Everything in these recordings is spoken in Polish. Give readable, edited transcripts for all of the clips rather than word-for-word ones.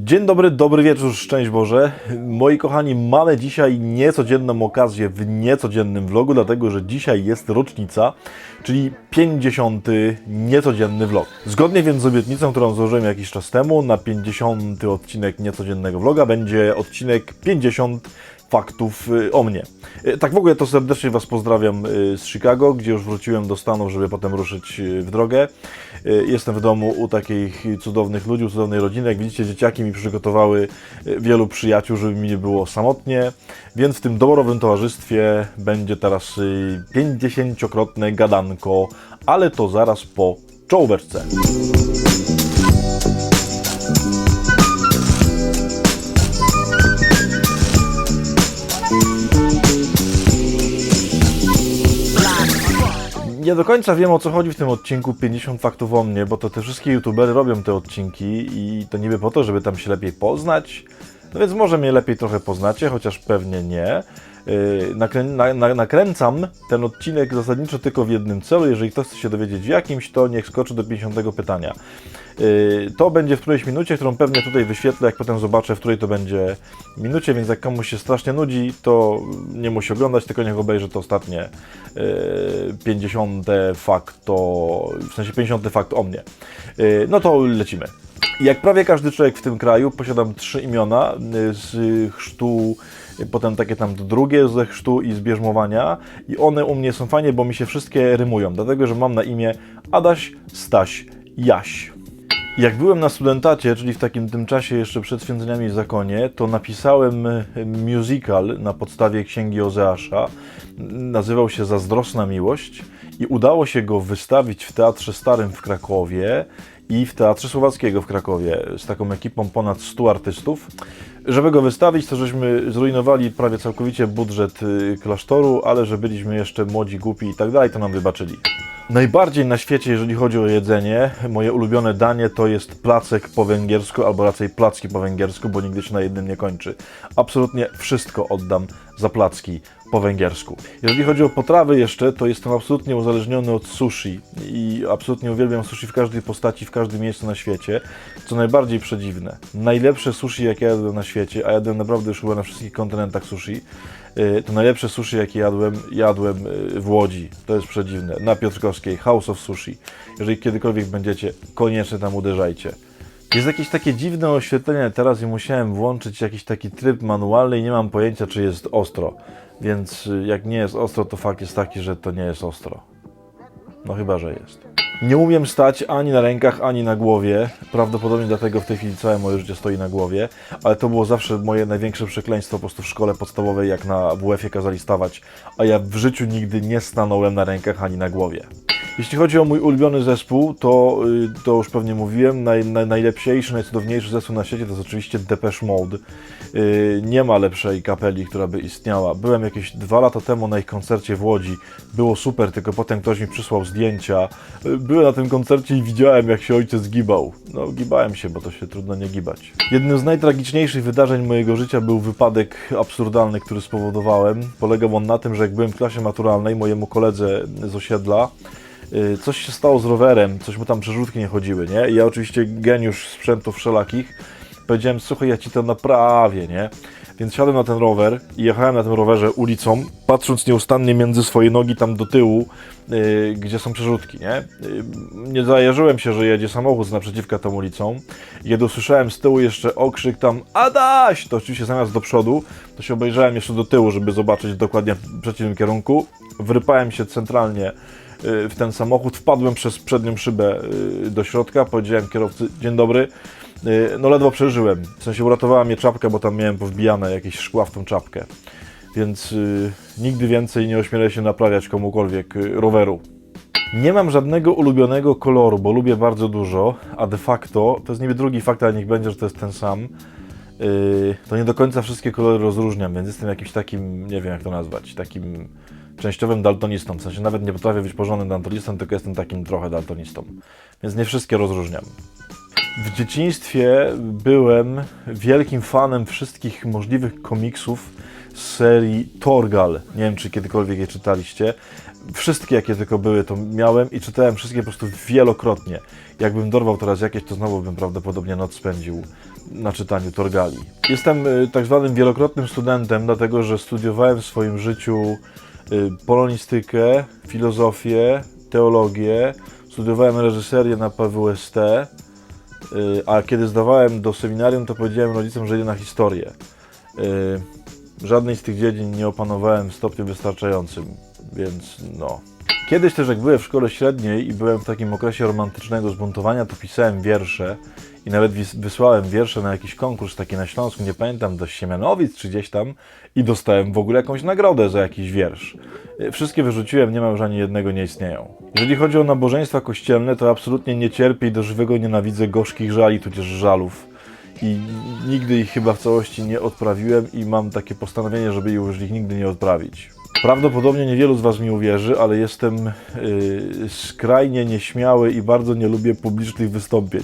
Dzień dobry, dobry wieczór, szczęść Boże. Moi kochani, mamy dzisiaj niecodzienną okazję w niecodziennym vlogu, dlatego że dzisiaj jest rocznica, czyli 50. niecodzienny vlog. Zgodnie więc z obietnicą, którą złożyłem jakiś czas temu, na 50. odcinek niecodziennego vloga będzie odcinek 50 faktów o mnie. Tak w ogóle to serdecznie Was pozdrawiam z Chicago, gdzie już wróciłem do Stanów, żeby potem ruszyć w drogę. Jestem w domu u takich cudownych ludzi, u cudownej rodziny. Jak widzicie, dzieciaki mi przygotowały wielu przyjaciół, żeby mi nie było samotnie, więc w tym doborowym towarzystwie będzie teraz 50-krotne gadanko, ale to zaraz po czołóweczce. Nie do końca wiem, o co chodzi w tym odcinku 50 faktów o mnie, bo to te wszystkie youtubery robią te odcinki i to niby po to, żeby tam się lepiej poznać. No więc może mnie lepiej trochę poznacie, chociaż pewnie nie. Nakręcam ten odcinek zasadniczo tylko w jednym celu. Jeżeli ktoś chce się dowiedzieć w jakimś, to niech skoczy do 50 pytania. To będzie w którejś minucie, którą pewnie tutaj wyświetlę, jak potem zobaczę, w której to będzie minucie, więc jak komuś się strasznie nudzi, to nie musi oglądać, tylko niech obejrzy to ostatnie 50 fakt, w sensie 50 fakt o mnie. No to lecimy. Jak prawie każdy człowiek w tym kraju, posiadam 3 imiona z chrztu, potem takie tam drugie ze chrztu i z bierzmowania i one u mnie są fajnie, bo mi się wszystkie rymują, dlatego że mam na imię Adaś, Staś, Jaś. Jak byłem na studentacie, czyli w takim tym czasie jeszcze przed święceniami w zakonie, to napisałem musical na podstawie Księgi Ozeasza. Nazywał się Zazdrosna Miłość i udało się go wystawić w Teatrze Starym w Krakowie i w Teatrze Słowackiego w Krakowie z taką ekipą ponad 100 artystów. Żeby go wystawić, to żeśmy zrujnowali prawie całkowicie budżet klasztoru, ale że byliśmy jeszcze młodzi, głupi i tak dalej, to nam wybaczyli. Najbardziej na świecie, jeżeli chodzi o jedzenie, moje ulubione danie to jest placek po węgiersku, albo raczej placki po węgiersku, bo nigdy się na jednym nie kończy. Absolutnie wszystko oddam za placki po węgiersku. Jeżeli chodzi o potrawy jeszcze, to jestem absolutnie uzależniony od sushi i absolutnie uwielbiam sushi w każdej postaci, w każdym miejscu na świecie, co najbardziej przedziwne. Najlepsze sushi, jakie jadłem na świecie, a jadłem naprawdę już chyba na wszystkich kontynentach sushi, to najlepsze sushi, jakie jadłem w Łodzi. To jest przedziwne. Na Piotrkowskiej, House of Sushi. Jeżeli kiedykolwiek będziecie, koniecznie tam uderzajcie. Jest jakieś takie dziwne oświetlenie teraz i musiałem włączyć jakiś taki tryb manualny i nie mam pojęcia, czy jest ostro. Więc jak nie jest ostro, to fakt jest taki, że to nie jest ostro. No chyba, że jest. Nie umiem stać ani na rękach, ani na głowie. Prawdopodobnie dlatego w tej chwili całe moje życie stoi na głowie. Ale to było zawsze moje największe przekleństwo po prostu w szkole podstawowej, jak na WF-ie kazali stawać. A ja w życiu nigdy nie stanąłem na rękach, ani na głowie. Jeśli chodzi o mój ulubiony zespół, to już pewnie mówiłem, najlepszy, najcudowniejszy zespół na świecie to jest oczywiście Depeche Mode. Nie ma lepszej kapeli, która by istniała. Byłem jakieś 2 lata temu na ich koncercie w Łodzi. Było super, tylko potem ktoś mi przysłał zdjęcia. Byłem na tym koncercie i widziałem, jak się ojciec gibał. No, gibałem się, bo to się trudno nie gibać. Jednym z najtragiczniejszych wydarzeń mojego życia był wypadek absurdalny, który spowodowałem. Polegał on na tym, że jak byłem w klasie maturalnej, mojemu koledze z osiedla, coś się stało z rowerem, coś mu tam przerzutki nie chodziły, nie? I ja oczywiście geniusz sprzętów wszelakich, powiedziałem, słuchaj, ja ci to naprawię, nie? Więc siadłem na ten rower i jechałem na tym rowerze ulicą, patrząc nieustannie między swoje nogi tam do tyłu, gdzie są przerzutki, nie? Nie zajarzyłem się, że jedzie samochód z naprzeciwka tą ulicą. I kiedy usłyszałem z tyłu jeszcze okrzyk tam Adaś! To oczywiście zamiast do przodu, to się obejrzałem jeszcze do tyłu, żeby zobaczyć dokładnie w przeciwnym kierunku. Wrypałem się centralnie w ten samochód, wpadłem przez przednią szybę do środka, powiedziałem kierowcy, dzień dobry, no ledwo przeżyłem, w sensie uratowała mnie czapka, bo tam miałem powbijane jakieś szkła w tą czapkę, więc nigdy więcej nie ośmielę się naprawiać komukolwiek roweru. Nie mam żadnego ulubionego koloru, bo lubię bardzo dużo, a de facto, to jest niby drugi fakt, ale niech będzie, że to jest ten sam, to nie do końca wszystkie kolory rozróżniam, więc jestem jakimś takim, nie wiem jak to nazwać, takim częściowym daltonistą, w sensie nawet nie potrafię być porządnym daltonistą, tylko jestem takim trochę daltonistą, więc nie wszystkie rozróżniam. W dzieciństwie byłem wielkim fanem wszystkich możliwych komiksów z serii Torgal. Nie wiem, czy kiedykolwiek je czytaliście. Wszystkie, jakie tylko były, to miałem i czytałem wszystkie po prostu wielokrotnie. Jakbym dorwał teraz jakieś, to znowu bym prawdopodobnie noc spędził na czytaniu Torgali. Jestem tak zwanym wielokrotnym studentem, dlatego że studiowałem w swoim życiu polonistykę, filozofię, teologię, studiowałem reżyserię na PWST, a kiedy zdawałem do seminarium, to powiedziałem rodzicom, że idę na historię. Żadnej z tych dziedzin nie opanowałem w stopniu wystarczającym, więc no. Kiedyś też jak byłem w szkole średniej i byłem w takim okresie romantycznego zbuntowania, to pisałem wiersze i nawet wysłałem wiersze na jakiś konkurs taki na Śląsku, nie pamiętam, do Siemianowic czy gdzieś tam i dostałem w ogóle jakąś nagrodę za jakiś wiersz. Wszystkie wyrzuciłem, nie mam, że ani jednego nie istnieją. Jeżeli chodzi o nabożeństwa kościelne, to absolutnie nie cierpię i do żywego nienawidzę gorzkich żali, tudzież żalów. I nigdy ich chyba w całości nie odprawiłem i mam takie postanowienie, żeby już ich nigdy nie odprawić. Prawdopodobnie niewielu z Was mi uwierzy, ale jestem skrajnie nieśmiały i bardzo nie lubię publicznych wystąpień.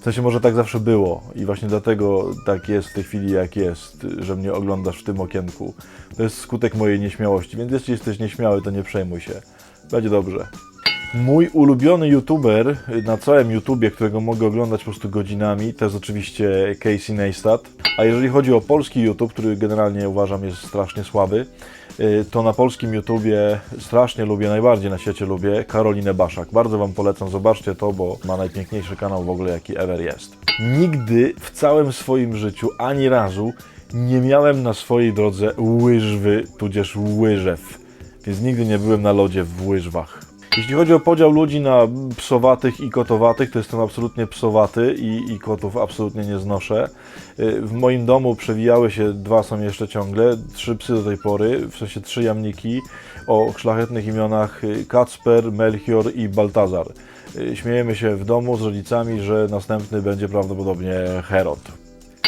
W sensie może tak zawsze było i właśnie dlatego tak jest w tej chwili jak jest, że mnie oglądasz w tym okienku. To jest skutek mojej nieśmiałości, więc jeśli jesteś nieśmiały, to nie przejmuj się. Będzie dobrze. Mój ulubiony youtuber na całym YouTubie, którego mogę oglądać po prostu godzinami, to jest oczywiście Casey Neistat. A jeżeli chodzi o polski YouTube, który generalnie uważam jest strasznie słaby, to na polskim YouTubie strasznie lubię, najbardziej na świecie lubię Karolinę Baszak. Bardzo Wam polecam, zobaczcie to, bo ma najpiękniejszy kanał w ogóle jaki ever jest. Nigdy w całym swoim życiu, ani razu nie miałem na swojej drodze łyżwy, tudzież łyżew. Więc nigdy nie byłem na lodzie w łyżwach. Jeśli chodzi o podział ludzi na psowatych i kotowatych, to jestem absolutnie psowaty i kotów absolutnie nie znoszę. W moim domu przewijały się, 2 są jeszcze ciągle, 3 psy do tej pory, w sensie 3 jamniki o szlachetnych imionach Kacper, Melchior i Baltazar. Śmiejemy się w domu z rodzicami, że następny będzie prawdopodobnie Herod.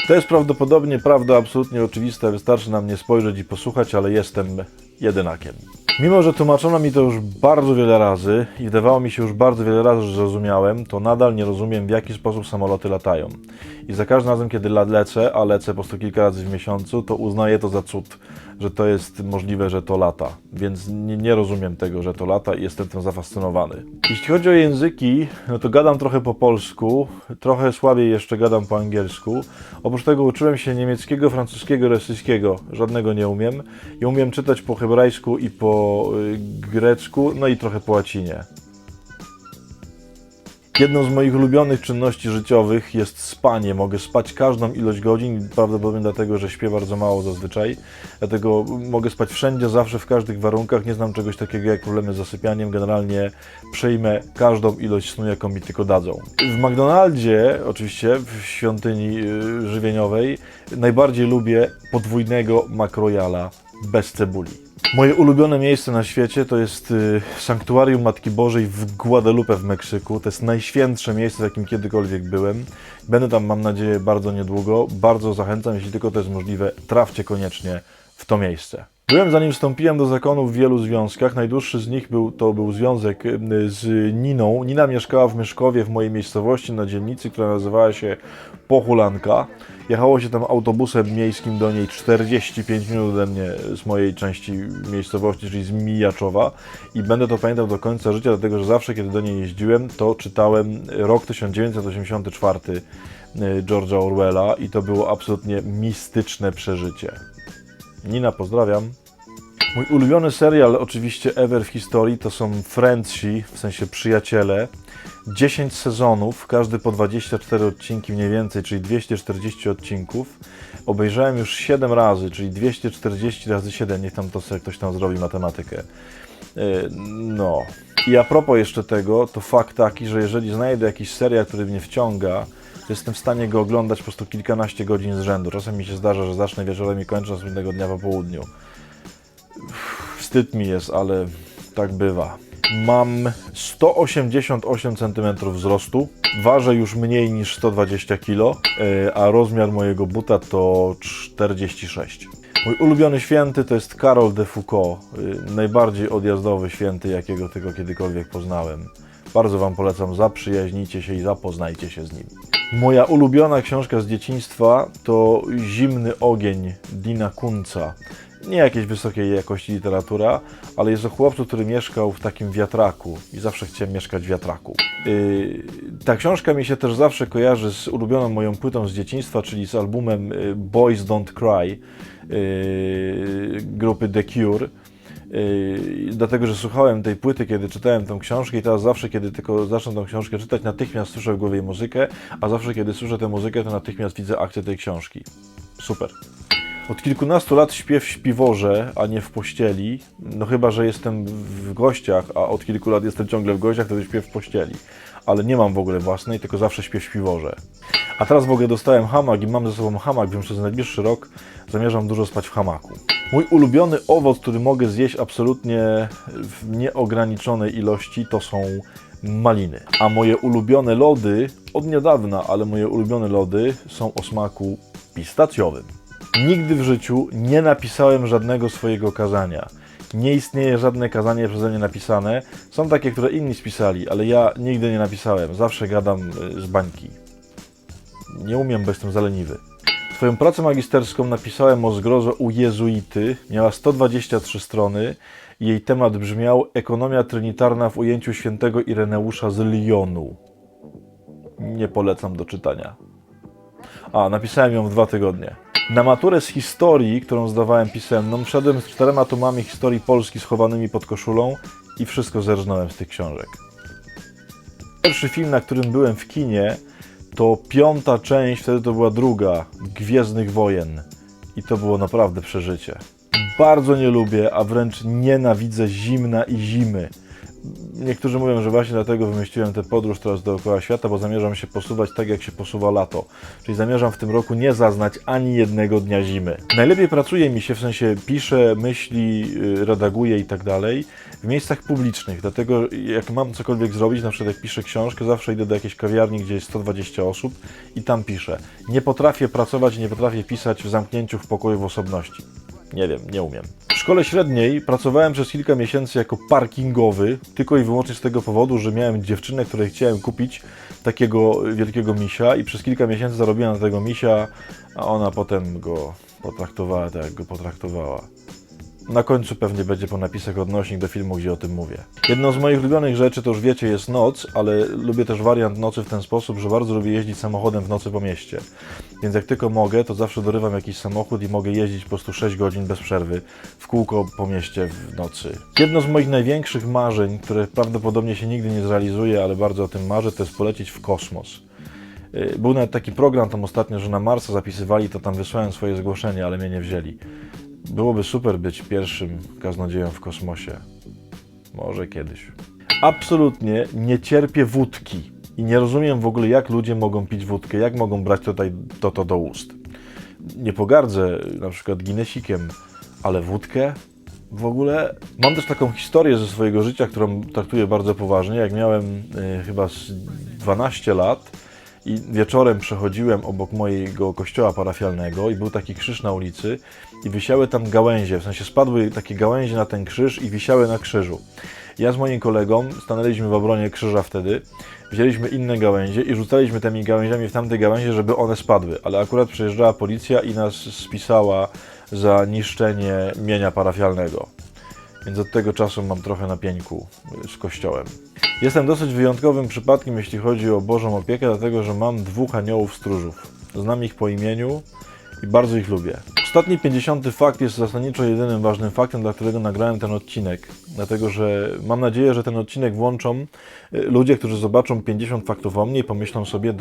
To jest prawdopodobnie prawda absolutnie oczywista, wystarczy na mnie spojrzeć i posłuchać, ale jestem jedynakiem. Mimo że tłumaczono mi to już bardzo wiele razy i wydawało mi się już bardzo wiele razy, że zrozumiałem, to nadal nie rozumiem, w jaki sposób samoloty latają. I za każdym razem, kiedy lecę, a lecę po prostu kilka razy w miesiącu, to uznaję to za cud, że to jest możliwe, że to lata. Więc nie rozumiem tego, że to lata i jestem tym zafascynowany. Jeśli chodzi o języki, no to gadam trochę po polsku, trochę słabiej jeszcze gadam po angielsku. Oprócz tego uczyłem się niemieckiego, francuskiego, rosyjskiego. Żadnego nie umiem. I umiem czytać po hebrajsku i po grecku, no i trochę po łacinie. Jedną z moich ulubionych czynności życiowych jest spanie. Mogę spać każdą ilość godzin, prawdopodobnie dlatego, że śpię bardzo mało zazwyczaj. Dlatego mogę spać wszędzie, zawsze, w każdych warunkach. Nie znam czegoś takiego jak problemy z zasypianiem. Generalnie przyjmę każdą ilość snu, jaką mi tylko dadzą. W McDonaldzie, oczywiście, w świątyni żywieniowej, najbardziej lubię podwójnego McRoyala bez cebuli. Moje ulubione miejsce na świecie to jest Sanktuarium Matki Bożej w Guadalupe w Meksyku. To jest najświętsze miejsce, w jakim kiedykolwiek byłem. Będę tam, mam nadzieję, bardzo niedługo. Bardzo zachęcam, jeśli tylko to jest możliwe, trafcie koniecznie w to miejsce. Byłem, zanim wstąpiłem do zakonu, w wielu związkach. Najdłuższy z nich był związek z Niną. Nina mieszkała w Myszkowie, w mojej miejscowości, na dzielnicy, która nazywała się Pochulanka. Jechało się tam autobusem miejskim do niej 45 minut ode mnie z mojej części miejscowości, czyli z Mijaczowa. I będę to pamiętał do końca życia, dlatego że zawsze, kiedy do niej jeździłem, to czytałem rok 1984 George'a Orwella i to było absolutnie mistyczne przeżycie. Nina, pozdrawiam. Mój ulubiony serial, oczywiście ever w historii, to są Friendsi, w sensie przyjaciele. 10 sezonów, każdy po 24 odcinki mniej więcej, czyli 240 odcinków. Obejrzałem już 7 razy, czyli 240 razy 7, niech tam to sobie ktoś tam zrobi matematykę. No. I a propos jeszcze tego, to fakt taki, że jeżeli znajdę jakiś serial, który mnie wciąga, to jestem w stanie go oglądać po prostu kilkanaście godzin z rzędu. Czasem mi się zdarza, że zacznę wieczorem i kończę następnego dnia po południu. Wstyd mi jest, ale tak bywa. Mam 188 cm wzrostu, ważę już mniej niż 120 kg, a rozmiar mojego buta to 46. Mój ulubiony święty to jest Karol de Foucault, najbardziej odjazdowy święty, jakiego tylko kiedykolwiek poznałem. Bardzo Wam polecam, zaprzyjaźnijcie się i zapoznajcie się z nim. Moja ulubiona książka z dzieciństwa to Zimny ogień Dina Kunca. nie jakiejś wysokiej jakości literatura, ale jest o chłopcu, który mieszkał w takim wiatraku i zawsze chciałem mieszkać w wiatraku. Ta książka mi się też zawsze kojarzy z ulubioną moją płytą z dzieciństwa, czyli z albumem Boys Don't Cry grupy The Cure. Dlatego, że słuchałem tej płyty, kiedy czytałem tą książkę i teraz zawsze, kiedy tylko zacznę tą książkę czytać, natychmiast słyszę w głowie muzykę, a zawsze, kiedy słyszę tę muzykę, to natychmiast widzę akcję tej książki. Super. Od kilkunastu lat śpię w śpiworze, a nie w pościeli. No chyba, że jestem w gościach, a od kilku lat jestem ciągle w gościach, to śpię w pościeli. Ale nie mam w ogóle własnej, tylko zawsze śpię w śpiworze. A teraz w ogóle dostałem hamak i mam ze sobą hamak, więc przez najbliższy rok zamierzam dużo spać w hamaku. Mój ulubiony owoc, który mogę zjeść absolutnie w nieograniczonej ilości, to są maliny. A moje ulubione lody, od niedawna, ale moje ulubione lody są o smaku pistacjowym. Nigdy w życiu nie napisałem żadnego swojego kazania. Nie istnieje żadne kazanie przeze mnie napisane. Są takie, które inni spisali, ale ja nigdy nie napisałem. Zawsze gadam z bańki. Nie umiem, bo jestem zaleniwy. Swoją pracę magisterską napisałem o zgrozo u jezuity. Miała 123 strony i jej temat brzmiał Ekonomia trinitarna w ujęciu świętego Ireneusza z Lyonu. Nie polecam do czytania. Napisałem ją w 2 tygodnie. Na maturę z historii, którą zdawałem pisemną, szedłem z 4 tomami historii Polski schowanymi pod koszulą i wszystko zerżnąłem z tych książek. Pierwszy film, na którym byłem w kinie, to 5. część, wtedy to była 2, Gwiezdnych Wojen. I to było naprawdę przeżycie. Bardzo nie lubię, a wręcz nienawidzę zimna i zimy. Niektórzy mówią, że właśnie dlatego wymyśliłem tę podróż teraz dookoła świata, bo zamierzam się posuwać tak, jak się posuwa lato. Czyli zamierzam w tym roku nie zaznać ani jednego dnia zimy. Najlepiej pracuje mi się, w sensie piszę, myśli, redaguję i tak dalej, w miejscach publicznych. Dlatego jak mam cokolwiek zrobić, na przykład jak piszę książkę, zawsze idę do jakiejś kawiarni, gdzie jest 120 osób i tam piszę. Nie potrafię pracować i nie potrafię pisać w zamknięciu w pokoju w osobności. Nie wiem, nie umiem. W szkole średniej pracowałem przez kilka miesięcy jako parkingowy, tylko i wyłącznie z tego powodu, że miałem dziewczynę, której chciałem kupić takiego wielkiego misia i przez kilka miesięcy zarobiłem na tego misia, a ona potem go potraktowała tak, jak go potraktowała. Na końcu pewnie będzie po napisach odnośnik do filmu, gdzie o tym mówię. Jedną z moich ulubionych rzeczy, to już wiecie, jest noc, ale lubię też wariant nocy w ten sposób, że bardzo lubię jeździć samochodem w nocy po mieście. Więc jak tylko mogę, to zawsze dorywam jakiś samochód i mogę jeździć po prostu 6 godzin bez przerwy w kółko po mieście w nocy. Jedno z moich największych marzeń, które prawdopodobnie się nigdy nie zrealizuje, ale bardzo o tym marzę, to jest polecieć w kosmos. Był nawet taki program tam ostatnio, że na Marsa zapisywali, to tam wysłałem swoje zgłoszenie, ale mnie nie wzięli. Byłoby super być pierwszym kaznodzieją w kosmosie. Może kiedyś. Absolutnie nie cierpię wódki. I nie rozumiem w ogóle, jak ludzie mogą pić wódkę, jak mogą brać to do ust. Nie pogardzę na przykład Guinnessikiem, ale wódkę? W ogóle mam też taką historię ze swojego życia, którą traktuję bardzo poważnie. Jak miałem chyba 12 lat, i wieczorem przechodziłem obok mojego kościoła parafialnego i był taki krzyż na ulicy i wisiały tam gałęzie, w sensie spadły takie gałęzie na ten krzyż i wisiały na krzyżu. Ja z moim kolegą stanęliśmy w obronie krzyża wtedy, wzięliśmy inne gałęzie i rzucaliśmy tymi gałęziami w tamte gałęzie, żeby one spadły, ale akurat przyjeżdżała policja i nas spisała za niszczenie mienia parafialnego. Więc od tego czasu mam trochę na pieńku z kościołem. Jestem dosyć wyjątkowym przypadkiem, jeśli chodzi o Bożą opiekę, dlatego że mam 2 aniołów stróżów. Znam ich po imieniu i bardzo ich lubię. Ostatni 50. fakt jest zasadniczo jedynym ważnym faktem, dla którego nagrałem ten odcinek. Dlatego, że mam nadzieję, że ten odcinek włączą ludzie, którzy zobaczą 50 faktów o mnie i pomyślą sobie,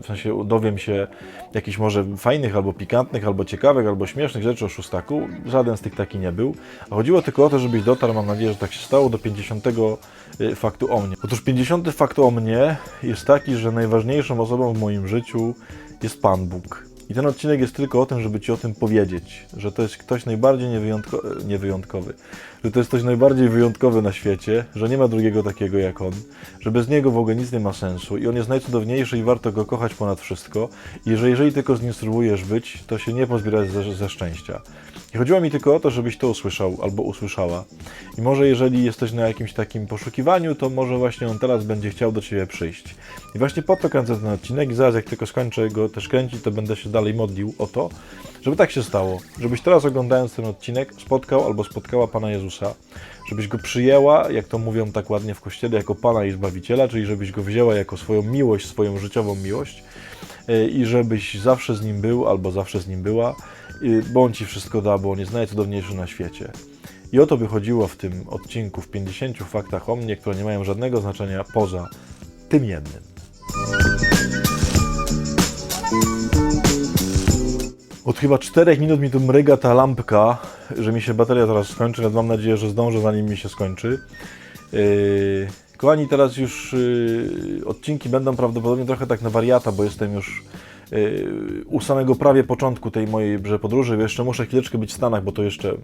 w sensie dowiem się jakichś może fajnych, albo pikantnych, albo ciekawych, albo śmiesznych rzeczy o Szóstaku. Żaden z tych taki nie był. A chodziło tylko o to, żebyś dotarł, mam nadzieję, że tak się stało, do 50 faktu o mnie. Otóż 50 fakt o mnie jest taki, że najważniejszą osobą w moim życiu jest Pan Bóg. I ten odcinek jest tylko o tym, żeby Ci o tym powiedzieć, że to jest ktoś najbardziej niewyjątkowy. że to jest coś najbardziej wyjątkowe na świecie, że nie ma drugiego takiego jak on, że bez niego w ogóle nic nie ma sensu i on jest najcudowniejszy i warto go kochać ponad wszystko i że jeżeli tylko z nim spróbujesz być, to się nie pozbierasz ze szczęścia. I chodziło mi tylko o to, żebyś to usłyszał albo usłyszała. I może jeżeli jesteś na jakimś takim poszukiwaniu, to może właśnie on teraz będzie chciał do Ciebie przyjść. I właśnie po to kręcę ten odcinek i zaraz jak tylko skończę go też kręcić, to będę się dalej modlił o to, żeby tak się stało. Żebyś teraz oglądając ten odcinek spotkał albo spotkała Pana Jezusa. Żebyś Go przyjęła, jak to mówią tak ładnie w Kościele, jako Pana i Zbawiciela, czyli żebyś Go wzięła jako swoją miłość, swoją życiową miłość i żebyś zawsze z Nim był albo zawsze z Nim była, bo On Ci wszystko da, bo On jest najcudowniejszy na świecie. I o to by chodziło w tym odcinku, w 50 faktach o mnie, które nie mają żadnego znaczenia poza tym jednym. Od chyba 4 minut mi tu mryga ta lampka, że mi się bateria zaraz skończy, więc mam nadzieję, że zdążę, zanim mi się skończy. Kochani, teraz już odcinki będą prawdopodobnie trochę tak na wariata, bo jestem już u samego prawie początku tej mojej podróży. Jeszcze muszę chwileczkę być w Stanach, bo to jeszcze